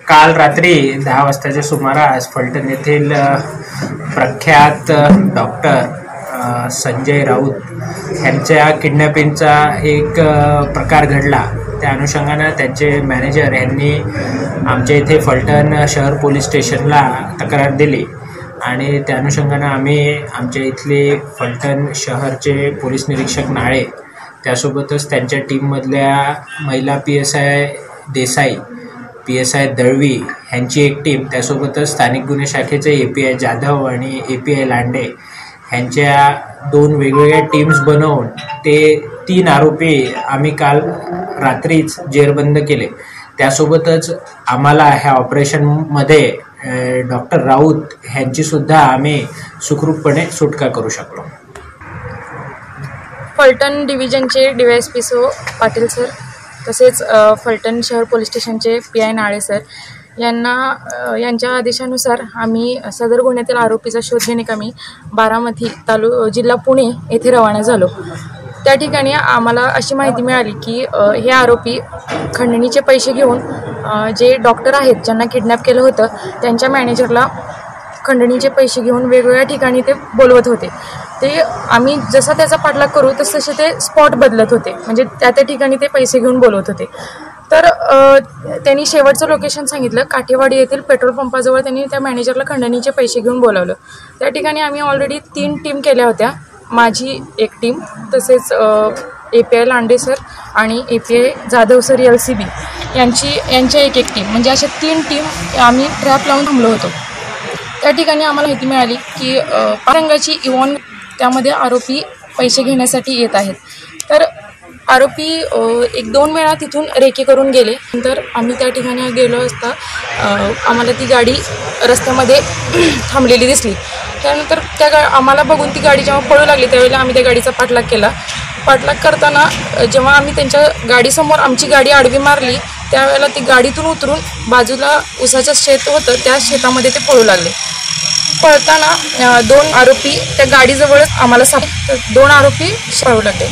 काल रात्री 10 वाजताच्या सुमारास फलटण येथील प्रख्यात डॉक्टर संजय राऊत यांच्या किडनॅपिंगचा एक प्रकार घडला। त्या अनुषंगाने त्यांचे मॅनेजर यांनी आमच्या इथे फलटण शहर पोलीस स्टेशनला तक्रार दिली आणि त्या अनुषंगाने आम्ही आमच्या इथले फलटण शहरचे पोलीस निरीक्षक नाळे त्यासोबतच त्यांच्या टीममधल्या महिला PSI देसाई, PSI दळवी यांची एक टीम, त्यासोबतच स्थानिक गुन्हे शाखेचे API जाधव आणि API लांडे यांच्या 2 वेगवेगळ्या टीम्स बनवून ते 3 आरोपी आम्ही काल रात्रीच जेरबंद केले। त्यासोबतच आम्हाला ह्या ऑपरेशनमध्ये डॉक्टर राऊत यांची सुद्धा आम्ही सुखरूपपणे सुटका करू शकलो। फलटण डिव्हिजनचे DYSP पाटील सर तसेच फलटण शहर पोलीस स्टेशनचे PI नाळे सर यांच्या आदेशानुसार आम्ही सदर गुन्ह्यातील आरोपीचा शोध घेण्याकामी बारामती जिल्हा पुणे येथे रवाना झालो। त्या ठिकाणी आम्हाला अशी माहिती मिळाली की हे आरोपी खंडणीचे पैसे घेऊन जे डॉक्टर आहेत ज्यांना किडनॅप केलं होतं त्यांच्या मॅनेजरला खंडणीचे पैसे घेऊन वेगवेगळ्या ठिकाणी ते बोलवत होते। ते आम्ही जसा त्याचा पाठलाग करू तसे ते स्पॉट बदलत होते, म्हणजे त्या ठिकाणी ते पैसे घेऊन बोलवत होते। तर त्यांनी शेवटचं लोकेशन सांगितलं, काठेवाडी येथील पेट्रोल पंपाजवळ त्यांनी त्या मॅनेजरला खंडणीचे पैसे घेऊन बोलावलं। त्या ठिकाणी आम्ही ऑलरेडी 3 टीम केल्या होत्या, माझी एक टीम तसेच API लांडे सर आणि API जाधव सर LCB यांच्या एक टीम, म्हणजे अशा 3 टीम आम्ही ट्रॅप लावून थांबलो होतो। त्या ठिकाणी आम्हाला माहिती मिळाली की रंगाची इव्हॉन त्यामध्ये आरोपी पैसे घेण्यासाठी येत आहेत। तर आरोपी 1-2 वेळा तिथून रेकी करून गेले। नंतर आम्ही त्या ठिकाणी गेलो असता आम्हाला ती गाडी रस्त्यामध्ये थांबलेली दिसली। त्यानंतर आम्हाला बघून ती गाडी जेव्हा पळू लागली त्यावेळेला आम्ही त्या गाडीचा पाठलाग केला। पाठलाग करताना जेव्हा आम्ही त्यांच्या गाडीसमोर आमची गाडी आडवी मारली त्यावेळेला ती गाडीतून उतरून बाजूला उसाचं शेत होतं त्या शेतामध्ये ते पळू लागले। पळताना 2 आरोपी त्या गाडीजवळच आम्हाला 2 आरोपी पळू लागले।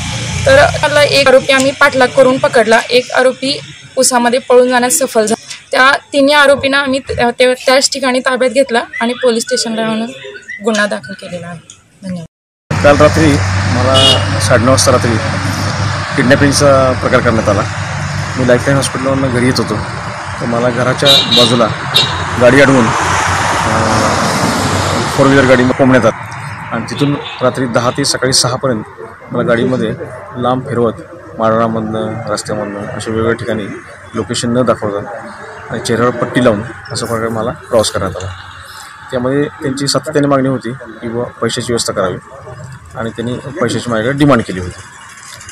तर त्याला एक आरोपी आम्ही पाठलाग करून पकडला, एक आरोपी उसामध्ये पळून जाण्यास सफल झाला। त्या 3 आरोपींना आम्ही त्याच ठिकाणी ताब्यात घेतला आणि पोलीस स्टेशनला आणून गुन्हा दाखल केलेला आहे। धन्यवाद। काल रात्री मला 9:30 वाजता रात्री किडनॅपिंगचा प्रकार करण्यात आला। मी लाईफलाईन हॉस्पिटलवरून घरी येत होतो, तर मला घराच्या बाजूला गाडी अडवून 4 व्हीलर गाडी कोंबण्यात आणि तिथून रात्री 10 ते सकाळी 6पर्यंत मला गाडीमध्ये लांब फिरवत माळरामधनं रस्त्यामधनं अशा वेगवेगळ्या ठिकाणी लोकेशन न दाखवता आणि चेहऱ्यावर पट्टी लावून अशा प्रकारे मला प्रवास करण्यात आला। त्यामध्ये त्यांची सातत्याने मागणी होती की बुवा पैशाची व्यवस्था करावी आणि त्यांनी पैशाची माझ्याकडे डिमांड केली होती।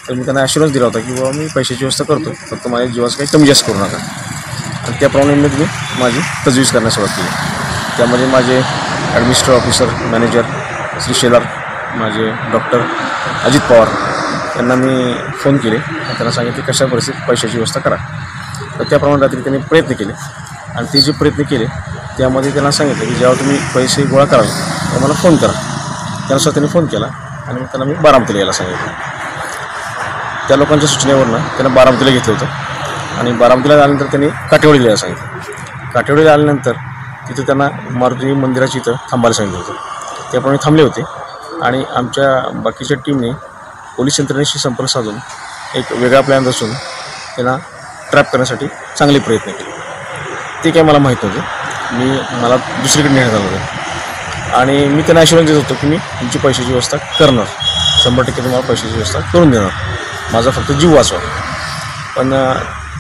तर मी त्यांना ॲश्युरन्स दिला होता की बाबा मी पैशाची व्यवस्था करतो, फक्त माझ्या जीवाचं काही कमी जास्त करू नका। आणि त्याप्रमाणे मी तुम्ही माझी तजवीज करण्यास सुरुवात केली। त्यामध्ये माझे administrative officer manager Shri Shelar, माझे डॉक्टर अजित पवार यांना मी फोन केले आणि त्यांना सांगितले कशा परिस्थितीत पैशाची व्यवस्था करा। तर त्याप्रमाणे रात्री त्यांनी प्रयत्न केले आणि ते जे प्रयत्न केले त्यामध्ये त्यांना सांगितलं की जेव्हा तुम्ही पैसे गोळा कराल तेव्हा मला फोन करा। त्यानुसार त्यांनी फोन केला आणि मग त्यांना मी बारामतीला यायला सांगितलं। त्या लोकांच्या सूचनेवरनं त्यांना बारामतीला घेतलं होतं आणि बारामतीला आल्यानंतर त्यांनी काठेवाडीला यायला सांगितलं। काठेवाडीला आल्यानंतर तिथं त्यांना मारुती मंदिराची इथं थांबायला सांगितलं होतं। त्याप्रमाणे थांबले होते आणि आमच्या बाकीच्या टीमने पोलीस यंत्रणेशी संपर्क साधून एक वेगळा प्लॅन रचून त्यांना ट्रॅप करण्यासाठी चांगले प्रयत्न केले। ते काय मला माहीत नव्हते, मला दुसरीकडे नेण्यात आलं होतं आणि मी त्यांना ॲश्युरन्स देत होतो की मी तुमची पैशाची व्यवस्था करणार, 100% तुम्हाला पैशाची व्यवस्था करून देणार, माझा फक्त जीव वाचवा। पण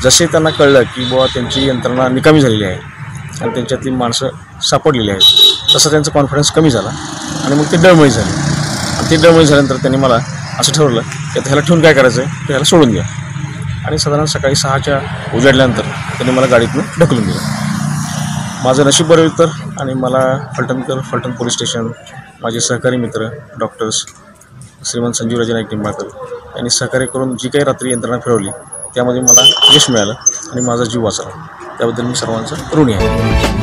जसे त्यांना कळलं की बुवा त्यांची यंत्रणा निकामी झालेली आहे आणि त्यांच्यातली माणसं सापडलेली आहेत, तसं त्यांचा कॉन्फिडन्स कमी झाला आणि मग ते डळमळी झाली। आणि ते डळमळी झाल्यानंतर त्यांनी मला असं ठरवलं की आता ह्याला ठेवून काय करायचं आहे, तर ह्याला सोडून द्या। आणि साधारण सकाळी 6च्या उजाडल्यानंतर त्यांनी मला गाडीतून ढकलून दिलं। माझं नशीब बरं होतं आणि मला फलटण पोलीस स्टेशन, माझे सहकारी मित्र डॉक्टर्स श्रीमंत संजीवराजे नाईक निंबाळकर यांनी सहकार्य करून जी काही रात्री यंत्रणा फिरवली त्यामध्ये मला यश मिळालं आणि माझा जीव वाचला। त्याबद्दल मी सर्वांचा ऋणी आहे।